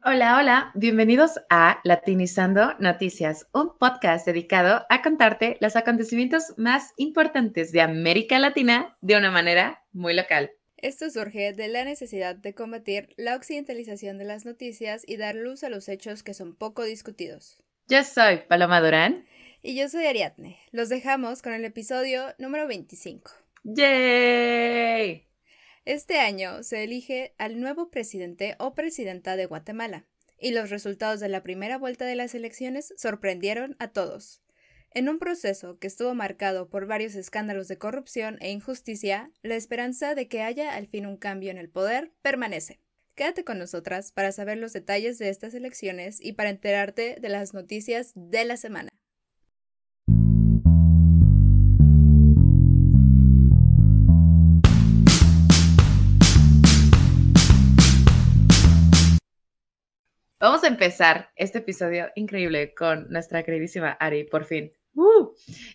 Hola, hola, bienvenidos a Latinizando Noticias, un podcast dedicado a contarte los acontecimientos más importantes de América Latina de una manera muy local. Esto surge de la necesidad de combatir la occidentalización de las noticias y dar luz a los hechos que son poco discutidos. Yo soy Paloma Durán. Y yo soy Ariadne. Los dejamos con el episodio número 25. ¡Yay! Este año se elige al nuevo presidente o presidenta de Guatemala, y los resultados de la primera vuelta de las elecciones sorprendieron a todos. En un proceso que estuvo marcado por varios escándalos de corrupción e injusticia, la esperanza de que haya al fin un cambio en el poder permanece. Quédate con nosotras para saber los detalles de estas elecciones y para enterarte de las noticias de la semana. Vamos a empezar este episodio increíble con nuestra queridísima Ari, por fin.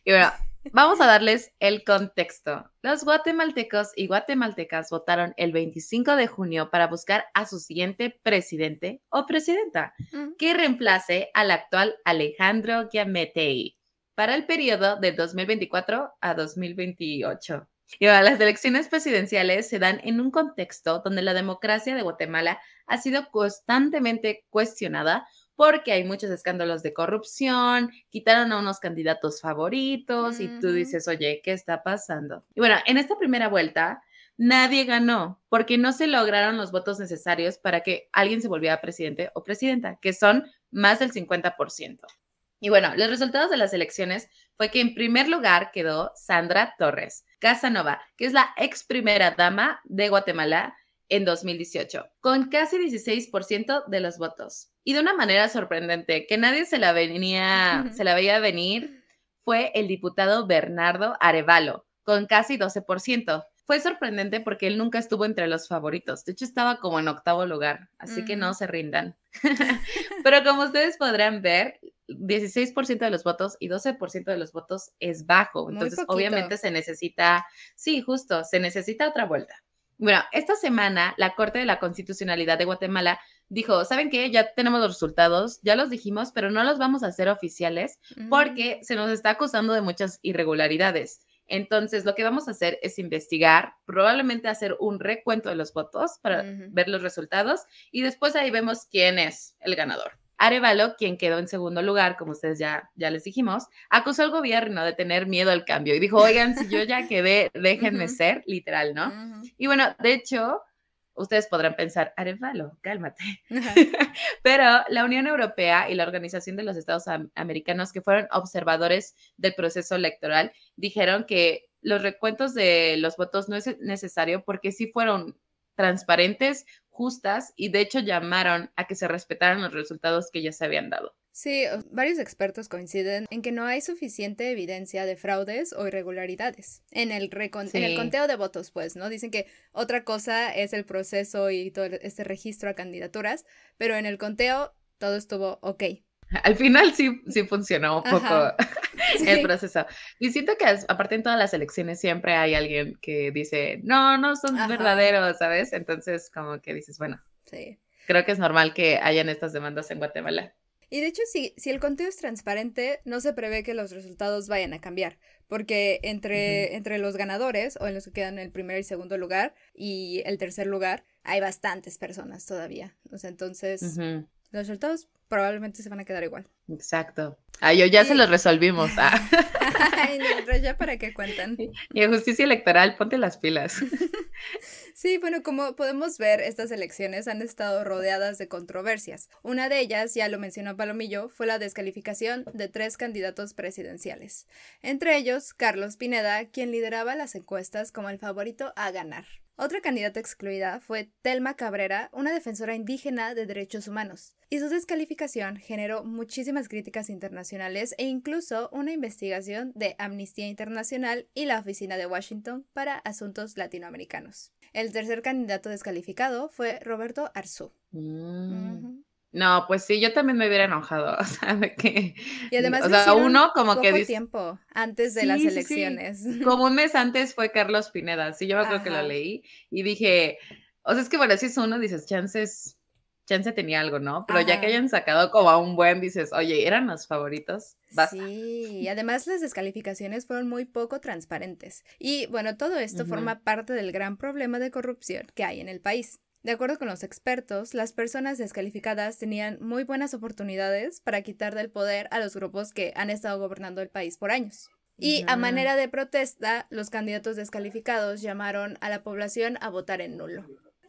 Y bueno, vamos a darles el contexto. Los guatemaltecos y guatemaltecas votaron el 25 de junio para buscar a su siguiente presidente o presidenta, que reemplace al actual Alejandro Giammattei para el periodo de 2024 a 2028. Y bueno, las elecciones presidenciales se dan en un contexto donde la democracia de Guatemala ha sido constantemente cuestionada porque hay muchos escándalos de corrupción, quitaron a unos candidatos favoritos y tú dices, oye, ¿qué está pasando? Y bueno, en esta primera vuelta nadie ganó porque no se lograron los votos necesarios para que alguien se volviera presidente o presidenta, que son más del 50%. Y bueno, los resultados de las elecciones fue que en primer lugar quedó Sandra Torres Casanova, que es la ex primera dama de Guatemala en 2018, con casi 16% de los votos. Y de una manera sorprendente, que nadie se la veía venir, fue el diputado Bernardo Arevalo, con casi 12%. Fue sorprendente porque él nunca estuvo entre los favoritos. De hecho, estaba como en octavo lugar, así que no se rindan. Pero como ustedes podrán ver, 16% de los votos y 12% de los votos es bajo. Muy Entonces, poquito. obviamente se necesita, sí, justo, se necesita otra vuelta. Bueno, esta semana la Corte de la Constitucionalidad de Guatemala dijo, ¿saben qué? Ya tenemos los resultados, ya los dijimos, pero no los vamos a hacer oficiales porque se nos está acusando de muchas irregularidades. Entonces, lo que vamos a hacer es investigar, probablemente hacer un recuento de los votos para ver los resultados y después ahí vemos quién es el ganador. Arevalo, quien quedó en segundo lugar, como ustedes ya les dijimos, acusó al gobierno de tener miedo al cambio y dijo, oigan, si yo ya quedé, déjenme ser, literal, ¿no? Y bueno, de hecho, ustedes podrán pensar, Arevalo, cálmate. Pero la Unión Europea y la Organización de los Estados Americanos, que fueron observadores del proceso electoral, dijeron que los recuentos de los votos no es necesario porque sí fueron transparentes, justas y de hecho llamaron a que se respetaran los resultados que ya se habían dado. Sí, varios expertos coinciden en que no hay suficiente evidencia de fraudes o irregularidades en el Sí. conteo de votos, pues, ¿no? Dicen que otra cosa es el proceso y todo este registro a candidaturas, pero en el conteo todo estuvo ok. Al final sí funcionó un poco Ajá, el sí, proceso. Y siento que aparte en todas las elecciones siempre hay alguien que dice, no, no son ajá, verdaderos, ¿sabes? Entonces como que dices, bueno, sí. creo que es normal que hayan estas demandas en Guatemala. Y de hecho, si el conteo es transparente, no se prevé que los resultados vayan a cambiar, porque Ujú. entre los ganadores, o en los que quedan el primer y segundo lugar, y el tercer lugar, hay bastantes personas todavía. O sea, entonces, Ujú. los resultados probablemente se van a quedar igual. Exacto. Ay, yo ya se Y... los resolvimos. Ah. Ay, nosotros ya para qué cuentan. Y en justicia electoral, ponte las pilas. Sí, bueno, como podemos ver, estas elecciones han estado rodeadas de controversias. Una de ellas, ya lo mencionó Palomillo, fue la descalificación de 3 candidatos presidenciales. Entre ellos, Carlos Pineda, quien lideraba las encuestas como el favorito a ganar. Otra candidata excluida fue Telma Cabrera, una defensora indígena de derechos humanos, y su descalificación generó muchísimas críticas internacionales e incluso una investigación de Amnistía Internacional y la Oficina de Washington para Asuntos Latinoamericanos. El tercer candidato descalificado fue Roberto Arzú. Mm. Ujú. No, pues sí, yo también me hubiera enojado, o sea, de que, Y además o lo sea, hicieron uno como que poco dice, tiempo antes de las sí, sí, sí. elecciones. Como un mes antes fue Carlos Pineda, sí, yo me acuerdo que lo Ajá. leí y dije, o sea, es que bueno, si es uno, dices, chances, chance tenía algo, ¿no? Pero ya que Ajá. hayan sacado como a un buen, dices, oye, eran los favoritos, basta. Sí, y además las descalificaciones fueron muy poco transparentes. Y bueno, todo esto forma parte del gran problema de corrupción que hay en el país. De acuerdo con los expertos, las personas descalificadas tenían muy buenas oportunidades para quitar del poder a los grupos que han estado gobernando el país por años. Y a Ujú. manera de protesta, los candidatos descalificados llamaron a la población a votar en nulo.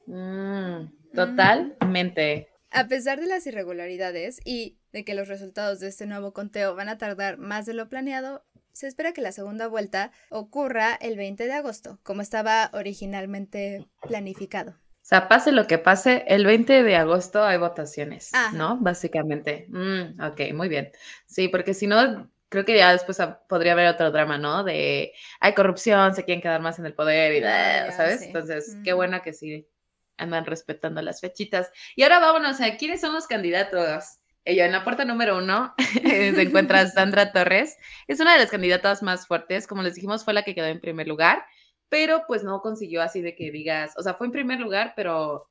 Ujú. Totalmente. A pesar de las irregularidades y de que los resultados de este nuevo conteo van a tardar más de lo planeado, se espera que la segunda vuelta ocurra el 20 de agosto, como estaba originalmente planificado. O sea, pase lo que pase, el 20 de agosto hay votaciones, Ajá. ¿no? Básicamente. Ok, muy bien. Sí, porque si no, creo que ya después podría haber otro drama, ¿no? De hay corrupción, se quieren quedar más en el poder y, Ah, ya, ¿sabes? sí. Entonces, qué Ujú. bueno que sí andan respetando las fechitas. Y ahora vámonos a quiénes son los candidatos. Ella en la puerta número 1 se encuentra Sandra Torres. Es una de las candidatas más fuertes. Como les dijimos, fue la que quedó en primer lugar, pero pues no consiguió así de que digas, o sea, fue en primer lugar, pero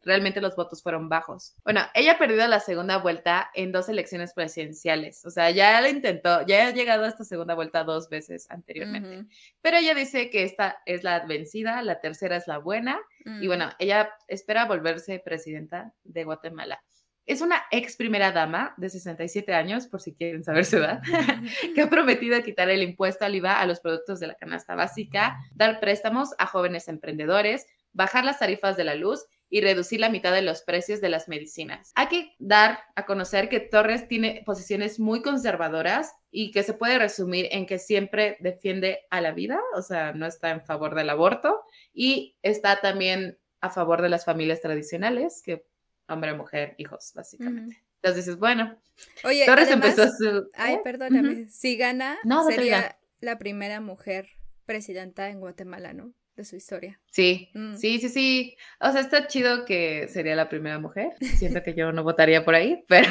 realmente los votos fueron bajos. Bueno, ella ha perdido la segunda vuelta en 2 elecciones presidenciales, o sea, ya lo intentó, ya ha llegado a esta segunda vuelta 2 veces anteriormente, Ujú. pero ella dice que esta es la vencida, la tercera es la buena, y Mm. bueno, ella espera volverse presidenta de Guatemala. Es una ex primera dama de 67 años, por si quieren saber su edad, que ha prometido quitar el impuesto al IVA a los productos de la canasta básica, dar préstamos a jóvenes emprendedores, bajar las tarifas de la luz y reducir la mitad de los precios de las medicinas. Hay que dar a conocer que Torres tiene posiciones muy conservadoras y que se puede resumir en que siempre defiende a la vida, o sea, no está en favor del aborto y está también a favor de las familias tradicionales, que hombre, mujer, hijos, Ujú. básicamente. Entonces dices, bueno, Oye, Torres empezó además, su... ay, Ujú. perdóname, si gana, No, date vida. sería la primera mujer presidenta en Guatemala, ¿no? De su historia. Sí, Mm. sí, sí, sí. O sea, está chido que sería la primera mujer. Siento que yo no votaría por ahí, pero,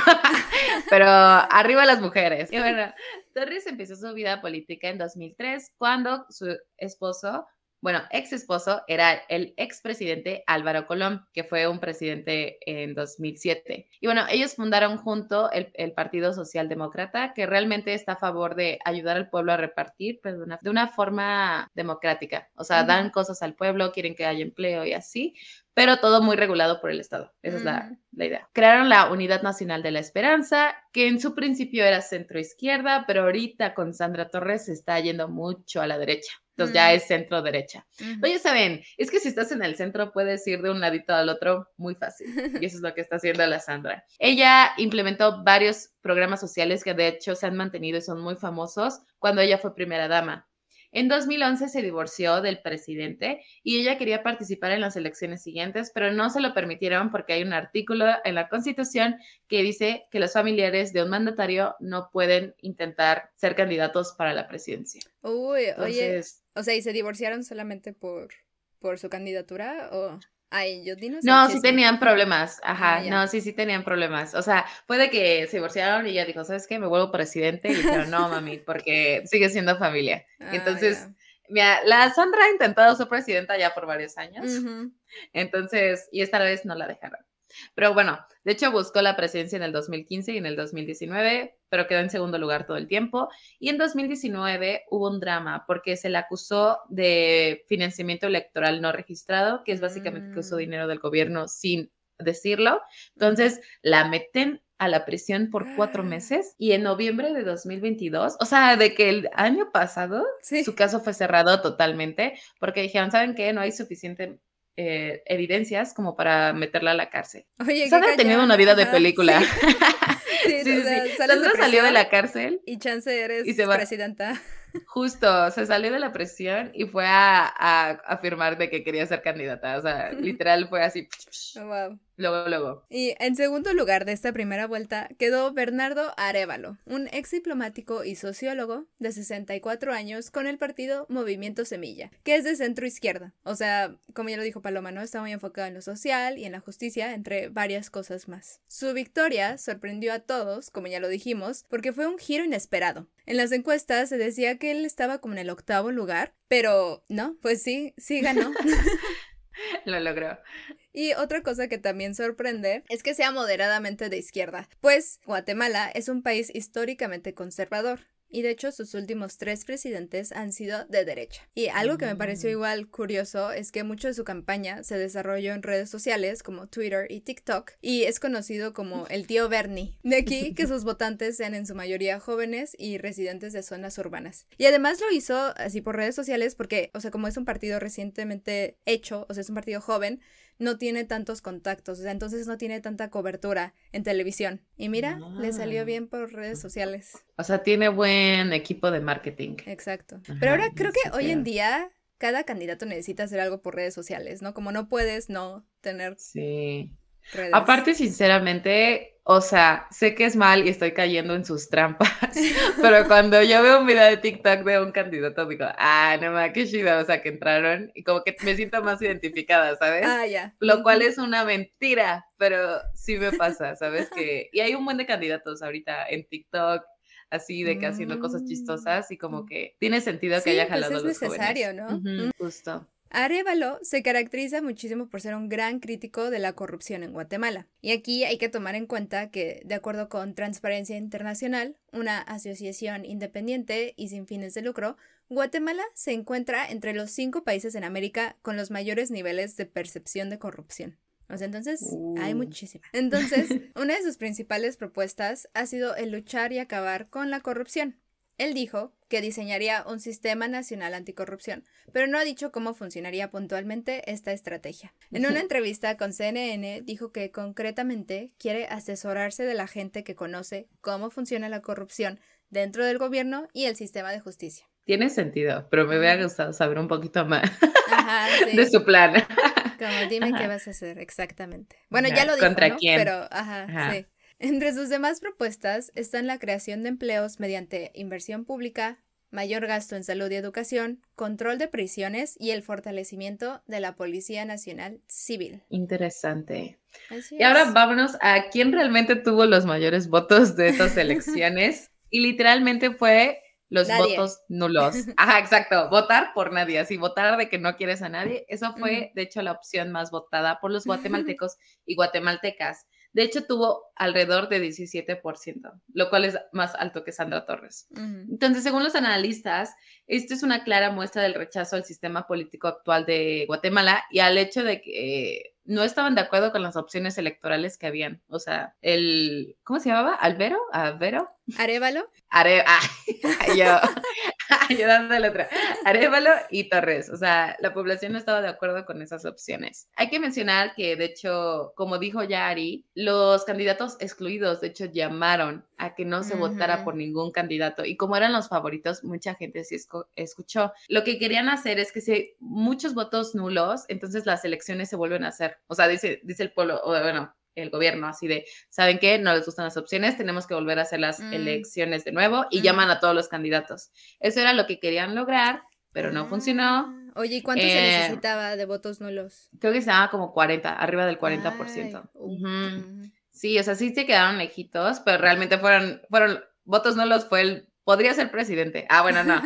pero arriba las mujeres. Y bueno, Torres empezó su vida política en 2003 cuando su esposo, bueno, ex esposo, era el expresidente Álvaro Colón, que fue un presidente en 2007. Y bueno, ellos fundaron junto el Partido Socialdemócrata, que realmente está a favor de ayudar al pueblo a repartir, pero de una forma democrática. O sea, dan Ujú. cosas al pueblo, quieren que haya empleo y así, pero todo muy regulado por el Estado. Esa es Ujú. la idea. Crearon la Unidad Nacional de la Esperanza, que en su principio era centro-izquierda, pero ahorita con Sandra Torres se está yendo mucho a la derecha. Entonces ya Mm. es centro-derecha. Ujú. Pero ya saben, es que si estás en el centro puedes ir de un ladito al otro muy fácil. Y eso es lo que está haciendo la Sandra. Ella implementó varios programas sociales que de hecho se han mantenido y son muy famosos cuando ella fue primera dama. En 2011 se divorció del presidente y ella quería participar en las elecciones siguientes, pero no se lo permitieron porque hay un artículo en la Constitución que dice que los familiares de un mandatario no pueden intentar ser candidatos para la presidencia. Uy, oye, Entonces, o sea, ¿y se divorciaron solamente por su candidatura? O, ay, yo dinos el no, sí chisme. tenían problemas, Ah, ajá, ya. no, sí, sí tenían problemas. O sea, puede que se divorciaron y ella dijo, ¿sabes qué? Me vuelvo presidente y le dijeron, no, mami, porque sigue siendo familia. Y Ah, entonces, ya. mira, la Sandra ha intentado ser presidenta ya por varios años, Ujú. entonces, y esta vez no la dejaron. Pero bueno, de hecho buscó la presidencia en el 2015 y en el 2019, pero quedó en segundo lugar todo el tiempo. Y en 2019 hubo un drama porque se le acusó de financiamiento electoral no registrado, que es básicamente que usó Mm. dinero del gobierno sin decirlo. Ujú. Entonces la meten a la prisión por 4 meses y en noviembre de 2022, o sea, de que el año pasado su Sí. caso fue cerrado totalmente porque dijeron, ¿saben qué? No hay suficiente evidencias como para meterla a la cárcel. Oye, qué Sandra ha tenido cañón. una vida de Ajá, película. sí. Sí, Sí, o sí, sí. sea, sales de Sandra salió de prisión la cárcel y chance y se eres va. presidenta. Justo, se salió de la prisión y fue a afirmar de que quería ser candidata. O sea, literal fue así. Wow. Luego, luego. Y en segundo lugar de esta primera vuelta quedó Bernardo Arévalo, un ex diplomático y sociólogo de 64 años con el partido Movimiento Semilla, que es de centro izquierda. O sea, como ya lo dijo Paloma, ¿no? Está muy enfocado en lo social y en la justicia, entre varias cosas más. Su victoria sorprendió a todos, como ya lo dijimos, porque fue un giro inesperado. En las encuestas se decía que él estaba como en el 8º lugar, pero no, pues sí, sí ganó. Lo logró. Y otra cosa que también sorprende es que sea moderadamente de izquierda, pues Guatemala es un país históricamente conservador. Y de hecho sus últimos 3 presidentes han sido de derecha. Y algo que me pareció igual curioso es que mucho de su campaña se desarrolló en redes sociales como Twitter y TikTok y es conocido como el tío Bernie. De aquí que sus votantes sean en su mayoría jóvenes y residentes de zonas urbanas. Y además lo hizo así por redes sociales porque, o sea, como es un partido recientemente hecho, o sea, es un partido joven, no tiene tantos contactos, o sea, entonces no tiene tanta cobertura en televisión. Y mira, le salió bien por redes sociales. O sea, tiene buen equipo de marketing. Exacto. Ajá, Pero ahora creo que súper. hoy en día cada candidato necesita hacer algo por redes sociales, ¿no? Como no puedes no tener Sí. redes. Aparte, sinceramente, o sea, sé que es mal y estoy cayendo en sus trampas, pero cuando yo veo un video de TikTok de un candidato, digo, no mames, qué chido, o sea, que entraron y como que me siento más identificada, ¿sabes? Ya. Lo cual es una mentira, pero sí me pasa, ¿sabes? Y hay un buen de candidatos ahorita en TikTok, así de que haciendo cosas chistosas y como que tiene sentido que Sí, haya pues jalado a es los necesario, jóvenes. ¿no? Justo. Arévalo se caracteriza muchísimo por ser un gran crítico de la corrupción en Guatemala. Y aquí hay que tomar en cuenta que, de acuerdo con Transparencia Internacional, una asociación independiente y sin fines de lucro, Guatemala se encuentra entre los 5 países en América con los mayores niveles de percepción de corrupción. O sea, entonces hay muchísima. Entonces, una de sus principales propuestas ha sido el luchar y acabar con la corrupción. Él dijo que diseñaría un sistema nacional anticorrupción, pero no ha dicho cómo funcionaría puntualmente esta estrategia. En una entrevista con CNN dijo que concretamente quiere asesorarse de la gente que conoce cómo funciona la corrupción dentro del gobierno y el sistema de justicia. Tiene sentido, pero me hubiera gustado saber un poquito más de Sí. su plan. Como dime qué vas a hacer exactamente. Bueno, ya lo dijo, ¿Contra ¿no? quién? Pero, sí. Entre sus demás propuestas están la creación de empleos mediante inversión pública, mayor gasto en salud y educación, control de prisiones y el fortalecimiento de la Policía Nacional Civil. Interesante. Así Y ahora es. vámonos a quién realmente tuvo los mayores votos de estas elecciones. Y literalmente fue los Nadie. votos nulos. Ajá, exacto. Votar por nadie. Así, votar de que no quieres a nadie. Eso fue, de hecho, la opción más votada por los guatemaltecos y guatemaltecas. De hecho, tuvo alrededor de 17%, lo cual es más alto que Sandra Torres. Entonces, según los analistas, esto es una clara muestra del rechazo al sistema político actual de Guatemala y al hecho de que no estaban de acuerdo con las opciones electorales que habían. O sea, ¿cómo se llamaba? ¿Alvero? ¿Arévalo? Yo dándole otra. Arévalo y Torres. O sea, la población no estaba de acuerdo con esas opciones. Hay que mencionar que, de hecho, como dijo ya Ari, los candidatos excluidos, de hecho, llamaron a que no se votara por ningún candidato. Y como eran los favoritos, mucha gente sí escuchó. Lo que querían hacer es que si muchos votos nulos, entonces las elecciones se vuelven a hacer. O sea, dice el pueblo, el gobierno, así de, ¿saben qué? No les gustan las opciones, tenemos que volver a hacer las elecciones de nuevo y llaman a todos los candidatos. Eso era lo que querían lograr, pero no funcionó. Oye, ¿y cuánto se necesitaba de votos nulos? Creo que se daba como 40, arriba del 40%. Sí, o sea, sí se quedaron lejitos, pero realmente fueron votos nulos, podría ser presidente. Bueno, no.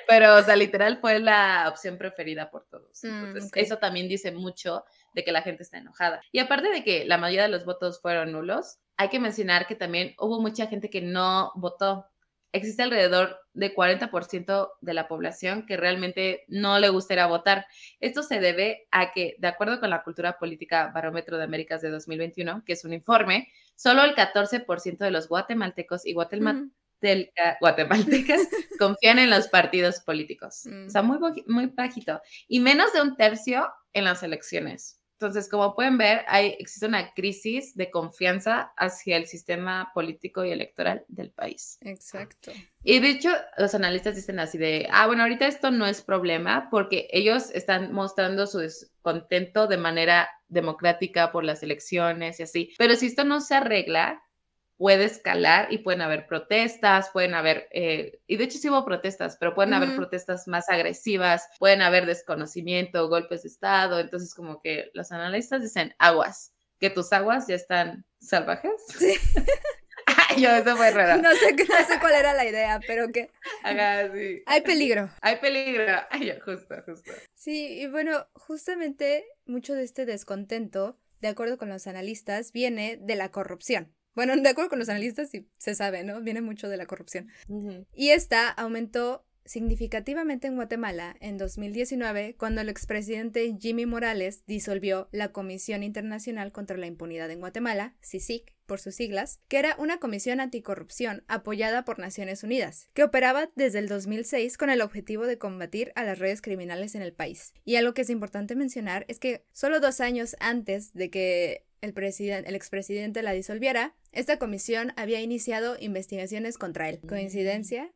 Pero, o sea, literal fue la opción preferida por todos. Entonces, eso también dice mucho de que la gente está enojada. Y aparte de que la mayoría de los votos fueron nulos, hay que mencionar que también hubo mucha gente que no votó. Existe alrededor de 40% de la población que realmente no le gustaría votar. Esto se debe a que, de acuerdo con la Cultura Política Barómetro de Américas de 2021, que es un informe, solo el 14% de los guatemaltecos y guatemaltecas confían en los partidos políticos. O sea, muy bajito. Y menos de un tercio en las elecciones. Entonces, como pueden ver, existe una crisis de confianza hacia el sistema político y electoral del país. Exacto. Y de hecho, los analistas dicen así de, bueno, ahorita esto no es problema porque ellos están mostrando su descontento de manera democrática por las elecciones y así. Pero si esto no se arregla, puede escalar y pueden haber protestas, y de hecho sí hubo protestas, pero pueden haber protestas más agresivas, pueden haber desconocimiento, golpes de Estado, entonces como que los analistas dicen, aguas, que tus aguas ya están salvajes. Sí. eso fue raro. No sé cuál era la idea, pero que Ajá, sí. hay peligro. Hay peligro. Ay, yo, justo. Sí, y bueno, justamente mucho de este descontento, de acuerdo con los analistas, viene de la corrupción. Bueno, de acuerdo con los analistas sí se sabe, ¿no? Viene mucho de la corrupción. Y esta aumentó significativamente en Guatemala en 2019 cuando el expresidente Jimmy Morales disolvió la Comisión Internacional contra la Impunidad en Guatemala, CICIG por sus siglas, que era una comisión anticorrupción apoyada por Naciones Unidas, que operaba desde el 2006 con el objetivo de combatir a las redes criminales en el país. Y algo que es importante mencionar es que solo 2 años antes de que el expresidente la disolviera, esta comisión había iniciado investigaciones contra él. ¿Coincidencia?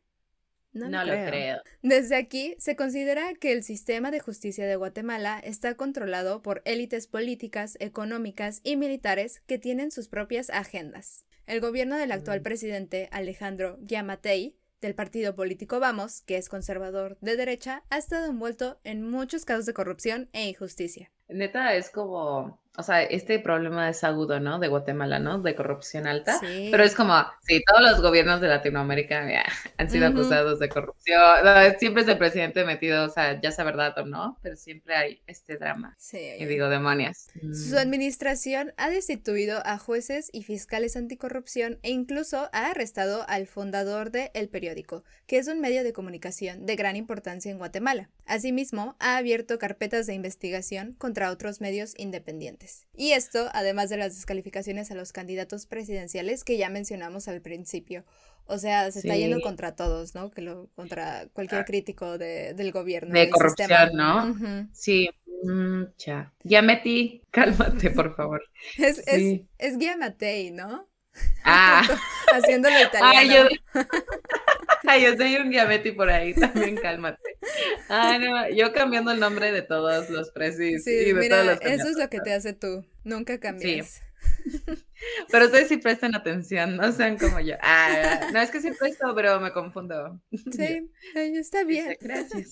No lo creo. Desde aquí, se considera que el sistema de justicia de Guatemala está controlado por élites políticas, económicas y militares que tienen sus propias agendas. El gobierno del actual presidente, Alejandro Giammattei, del partido político Vamos, que es conservador de derecha, ha estado envuelto en muchos casos de corrupción e injusticia. Neta, es como, o sea, este problema es agudo, ¿no? De Guatemala, ¿no? De corrupción alta. Sí. Pero es como, sí, todos los gobiernos de Latinoamérica han sido acusados de corrupción. No, siempre es el presidente metido, o sea, ya sea verdad o no, pero siempre hay este drama. Sí. Y digo, demonios. Su administración ha destituido a jueces y fiscales anticorrupción e incluso ha arrestado al fundador de El Periódico, que es un medio de comunicación de gran importancia en Guatemala. Asimismo, ha abierto carpetas de investigación contra otros medios independientes. Y esto, además de las descalificaciones a los candidatos presidenciales que ya mencionamos al principio. O sea, se está yendo contra todos, ¿no? Contra cualquier crítico del gobierno. De corrupción, sistema. ¿no? Uh-huh. Sí. Ya metí. Cálmate, por favor. Es Giammattei, ¿no? Ah. Haciéndolo italiano. Yo soy un Giametti por ahí, también cálmate. No, yo cambiando el nombre de todos los presis. Sí, y de mira, todos los eso es lo que te hace tú, nunca cambias. Sí. Pero ustedes sí presten atención, no sean como yo. No, es que sí presto, pero me confundo. Sí, está bien. Gracias.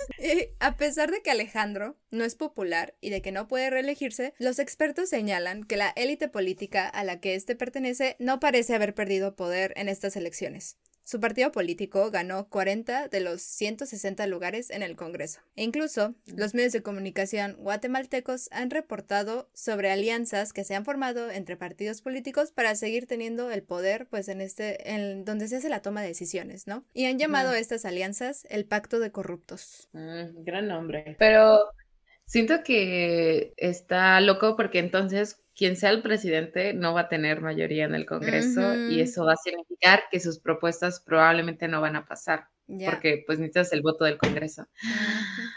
A pesar de que Alejandro no es popular y de que no puede reelegirse, los expertos señalan que la élite política a la que éste pertenece no parece haber perdido poder en estas elecciones. Su partido político ganó 40 de los 160 lugares en el Congreso. E incluso, los medios de comunicación guatemaltecos han reportado sobre alianzas que se han formado entre partidos políticos para seguir teniendo el poder, pues en donde se hace la toma de decisiones, ¿no? Y han llamado a estas alianzas el Pacto de Corruptos. Gran nombre. Pero siento que está loco porque entonces quien sea el presidente no va a tener mayoría en el Congreso y eso va a significar que sus propuestas probablemente no van a pasar porque pues necesitas el voto del Congreso.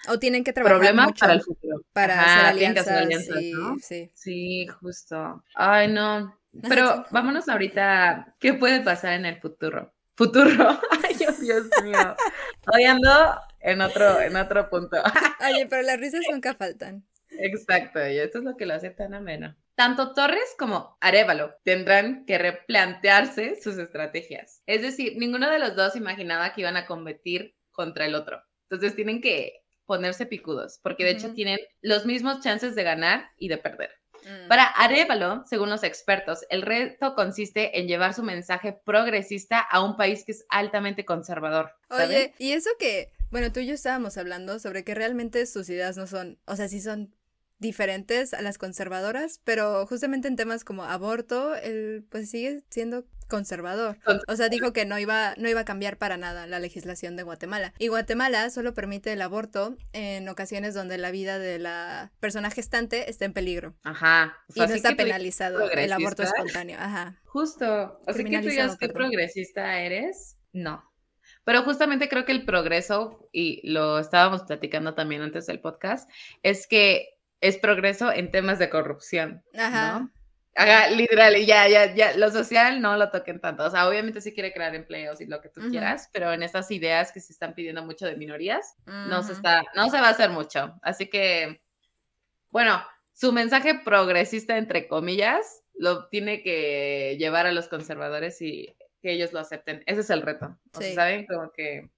O tienen que trabajar Problema mucho para el futuro. Para hacer alianzas, ¿no? Sí, justo. Ay, no. Pero vámonos ahorita, ¿qué puede pasar en el futuro? Ay, Dios mío. Hoy ando en otro punto. Oye, pero las risas nunca faltan. Exacto, y esto es lo que lo hace tan ameno. Tanto Torres como Arévalo tendrán que replantearse sus estrategias. Es decir, ninguno de los dos imaginaba que iban a competir contra el otro. Entonces tienen que ponerse picudos, porque de hecho tienen los mismos chances de ganar y de perder. Para Arévalo, según los expertos, el reto consiste en llevar su mensaje progresista a un país que es altamente conservador. ¿saben? Oye, y eso que, bueno, tú y yo estábamos hablando sobre que realmente sus ideas no son, o sea, sí son diferentes a las conservadoras, pero justamente en temas como aborto, él pues sigue siendo conservador. O sea, dijo que no iba a cambiar para nada la legislación de Guatemala. Y Guatemala solo permite el aborto en ocasiones donde la vida de la persona gestante está en peligro. Ajá. O sea, y no está penalizado el aborto espontáneo. Ajá. Justo. O sea, que tú digas qué progresista eres, no. Pero justamente creo que el progreso, y lo estábamos platicando también antes del podcast, es que es progreso en temas de corrupción, ¿no? Literal, y ya, lo social no lo toquen tanto. O sea, obviamente sí quiere crear empleos y lo que tú quieras, pero en estas ideas que se están pidiendo mucho de minorías, no se va a hacer mucho. Así que, bueno, su mensaje progresista, entre comillas, lo tiene que llevar a los conservadores y que ellos lo acepten. Ese es el reto. O sea, ¿saben? Como que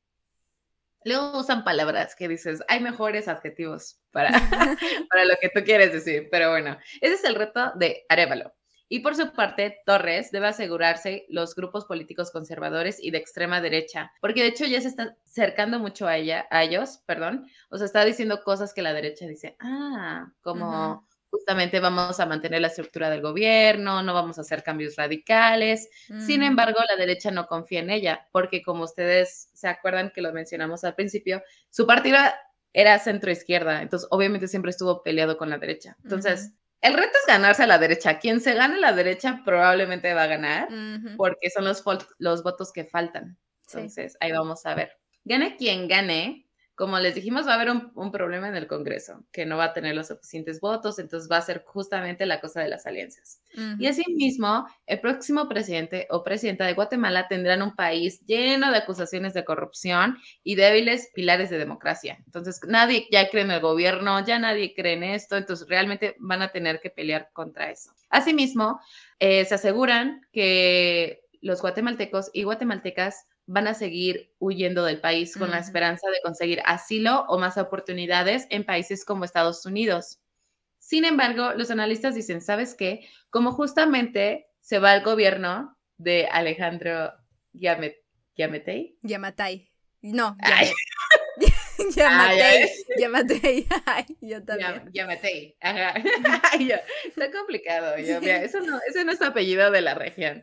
luego usan palabras que dices, hay mejores adjetivos para lo que tú quieres decir, pero bueno, ese es el reto de Arévalo. Y por su parte, Torres debe asegurarse los grupos políticos conservadores y de extrema derecha, porque de hecho ya se está acercando mucho a ellos, perdón, o sea, está diciendo cosas que la derecha dice, Ujú, como justamente vamos a mantener la estructura del gobierno, no vamos a hacer cambios radicales. Sin ujú, embargo, la derecha no confía en ella, porque como ustedes se acuerdan que lo mencionamos al principio, su partido era centro izquierda, entonces obviamente siempre estuvo peleado con la derecha. ujú, Entonces, el reto es ganarse a la derecha. Quien se gane la derecha probablemente va a ganar, ujú. porque son los votos que faltan. Sí. Entonces, ahí vamos a ver. Gane quien gane, como les dijimos, va a haber un problema en el Congreso, que no va a tener los suficientes votos, entonces va a ser justamente la cosa de las alianzas. Y Ujú, asimismo, el próximo presidente o presidenta de Guatemala tendrán un país lleno de acusaciones de corrupción y débiles pilares de democracia. Entonces, nadie ya cree en el gobierno, ya nadie cree en esto, entonces realmente van a tener que pelear contra eso. Asimismo, se aseguran que los guatemaltecos y guatemaltecas van a seguir huyendo del país con la ujú. esperanza de conseguir asilo o más oportunidades en países como Estados Unidos. Sin embargo, los analistas dicen, ¿sabes qué? Como justamente se va el gobierno de Alejandro Yamatei. Yamatay. No, Ay, ya Yamatei. ves. Yamatei. Ay, yo también. Yamatei. Ajá. Está complicado. Mira, ese no es apellido de la región.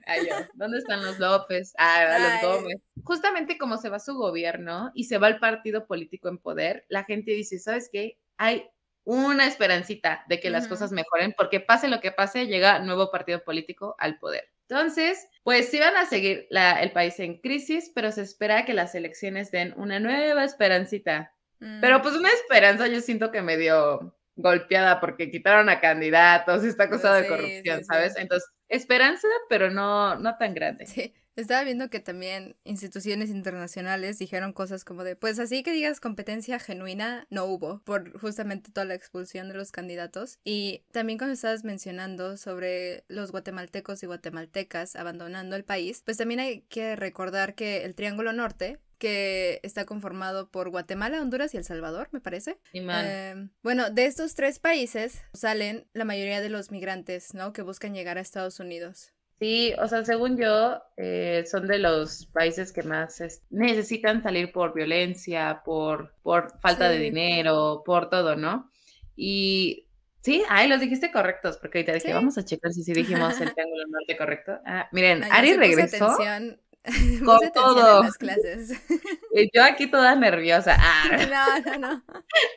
¿Dónde están los López? Los Ay. Gómez. Justamente como se va su gobierno y se va el partido político en poder, la gente dice, ¿sabes qué? Hay una esperancita de que las Ujú. cosas mejoren, porque pase lo que pase, llega nuevo partido político al poder. Entonces, pues sí van a seguir el país en crisis, pero se espera que las elecciones den una nueva esperancita. Pero Ujú. pues una esperanza yo siento que medio golpeada porque quitaron a candidatos y está acusado de Sí, corrupción, sí, ¿sabes? sí. Entonces, esperanza, pero no tan grande. Sí, estaba viendo que también instituciones internacionales dijeron cosas como de, pues así que digas competencia genuina, no hubo, por justamente toda la expulsión de los candidatos. Y también cuando estabas mencionando sobre los guatemaltecos y guatemaltecas abandonando el país, pues también hay que recordar que el Triángulo Norte, que está conformado por Guatemala, Honduras y El Salvador, me parece. Y man, Bueno, de estos tres países salen la mayoría de los migrantes, ¿no? Que buscan llegar a Estados Unidos. sí, o sea, según yo, son de los países que más necesitan salir por violencia, por falta de Sí, dinero, por todo, ¿no? Y sí, los dijiste correctos, porque ahorita sí. dije, vamos a checar si sí dijimos el Triángulo Norte correcto. Miren, Ay, no, Ari sí puse regresó atención, con puse atención en todo. las clases. Yo aquí toda nerviosa, No, no, no.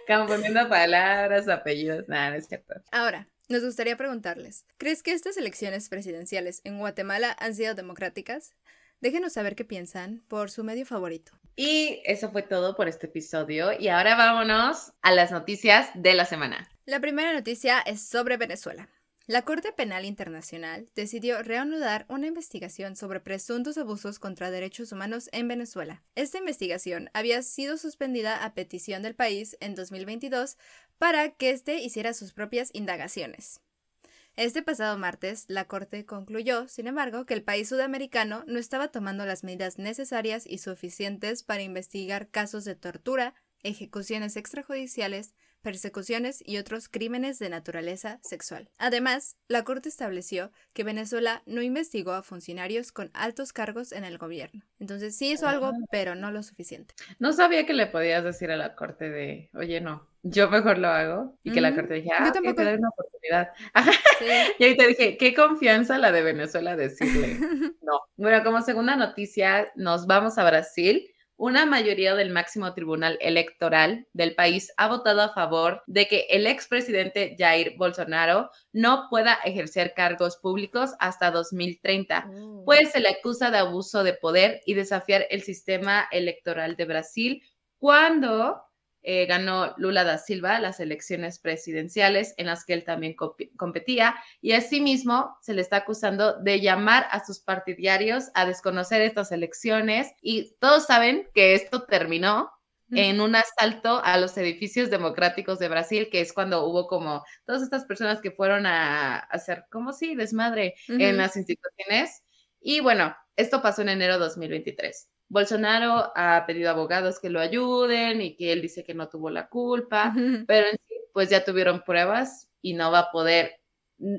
confundiendo palabras, apellidos, nada, no es cierto. Ahora, nos gustaría preguntarles, ¿crees que estas elecciones presidenciales en Guatemala han sido democráticas? Déjenos saber qué piensan por su medio favorito. Y eso fue todo por este episodio. Y ahora vámonos a las noticias de la semana. La primera noticia es sobre Venezuela. La Corte Penal Internacional decidió reanudar una investigación sobre presuntos abusos contra derechos humanos en Venezuela. Esta investigación había sido suspendida a petición del país en 2022 para que éste hiciera sus propias indagaciones. Este pasado martes, la Corte concluyó, sin embargo, que el país sudamericano no estaba tomando las medidas necesarias y suficientes para investigar casos de tortura, ejecuciones extrajudiciales, persecuciones y otros crímenes de naturaleza sexual. Además, la Corte estableció que Venezuela no investigó a funcionarios con altos cargos en el gobierno. Entonces sí hizo algo, pero no lo suficiente. No sabía que le podías decir a la corte de, oye, no, yo mejor lo hago. Y que la corte dije, Yo ok, te tampoco. doy una oportunidad. Sí. Y ahorita dije, qué confianza la de Venezuela decirle. No. Bueno, como segunda noticia, nos vamos a Brasil. Una mayoría del máximo tribunal electoral del país ha votado a favor de que el expresidente Jair Bolsonaro no pueda ejercer cargos públicos hasta 2030, Oh. pues se le acusa de abuso de poder y desafiar el sistema electoral de Brasil cuando ganó Lula da Silva las elecciones presidenciales en las que él también competía, y asimismo se le está acusando de llamar a sus partidarios a desconocer estas elecciones, y todos saben que esto terminó en un asalto a los edificios democráticos de Brasil, que es cuando hubo como todas estas personas que fueron a hacer como si desmadre en Ujú. las instituciones. Y bueno, esto pasó en enero de 2023. Bolsonaro ha pedido a abogados que lo ayuden y que él dice que no tuvo la culpa, Ujú. pero en sí, pues ya tuvieron pruebas y no va a poder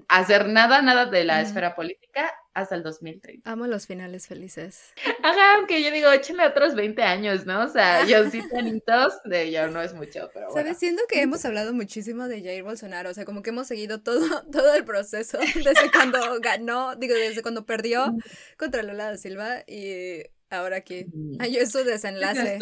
hacer nada de la esfera política hasta el 2030. Amo los finales felices. Ajá, aunque yo digo, échenle otros 20 años, ¿no? O sea, yo sí tanitos de yo no es mucho, pero bueno. ¿Sabes? Siento que hemos hablado muchísimo de Jair Bolsonaro, o sea, como que hemos seguido todo el proceso desde cuando ganó, desde cuando perdió contra Lula da Silva y ahora aquí. Yo su desenlace.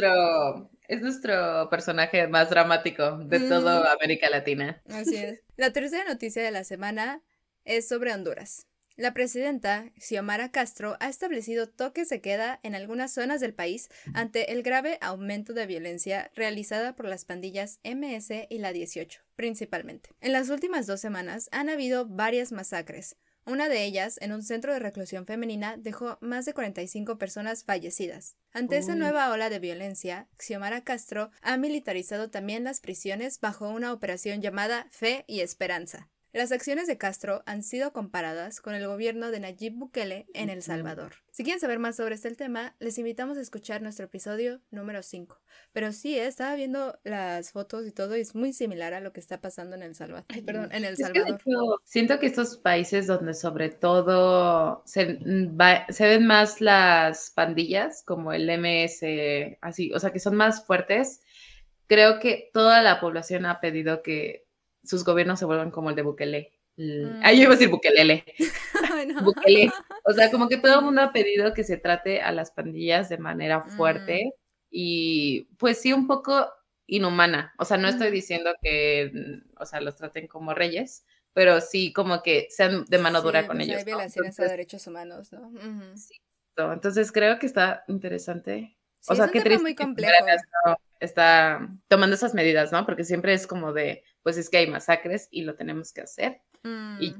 Es nuestro personaje más dramático de toda América Latina. Así es. La tercera noticia de la semana es sobre Honduras. La presidenta, Xiomara Castro, ha establecido toques de queda en algunas zonas del país ante el grave aumento de violencia realizada por las pandillas MS y la 18, principalmente. En las últimas 2 semanas han habido varias masacres. Una de ellas, en un centro de reclusión femenina, dejó más de 45 personas fallecidas. Ante esa nueva ola de violencia, Xiomara Castro ha militarizado también las prisiones bajo una operación llamada Fe y Esperanza. Las acciones de Castro han sido comparadas con el gobierno de Nayib Bukele en El Salvador. Si quieren saber más sobre este tema, les invitamos a escuchar nuestro episodio número 5. Pero sí, estaba viendo las fotos y todo y es muy similar a lo que está pasando en El Salvador. en El Salvador. Siento que estos países donde sobre todo se ven más las pandillas, como el MS, así, o sea, que son más fuertes, creo que toda la población ha pedido que sus gobiernos se vuelvan como el de Bukele. Yo iba a decir Bukelele. No. Bukele. O sea, como que todo el mundo ha pedido que se trate a las pandillas de manera fuerte y pues sí un poco inhumana. O sea, no estoy diciendo que, o sea, los traten como reyes, pero sí como que sean de mano dura con ellos. Hay violaciones a derechos humanos, ¿no? Sí. Entonces creo que está interesante. Sí, o sea, qué triste muy complejo. Está tomando esas medidas, ¿no? Porque siempre es como de, pues es que hay masacres y lo tenemos que hacer. Y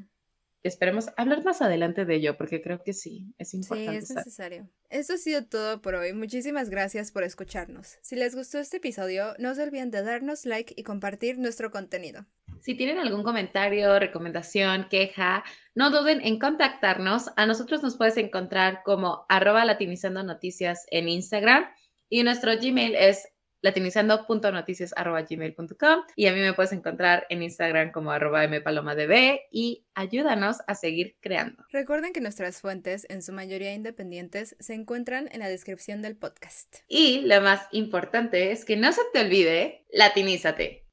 esperemos hablar más adelante de ello, porque creo que sí, es importante. Sí, es necesario. Esto ha sido todo por hoy. Muchísimas gracias por escucharnos. Si les gustó este episodio, no se olviden de darnos like y compartir nuestro contenido. Si tienen algún comentario, recomendación, queja, no duden en contactarnos. A nosotros nos puedes encontrar como @latinizandonoticias en Instagram y nuestro Gmail es latinizando.noticias@gmail.com y a mí me puedes encontrar en Instagram como @mpalomadb y ayúdanos a seguir creando. Recuerden que nuestras fuentes, en su mayoría independientes, se encuentran en la descripción del podcast. Y lo más importante es que no se te olvide, latinízate.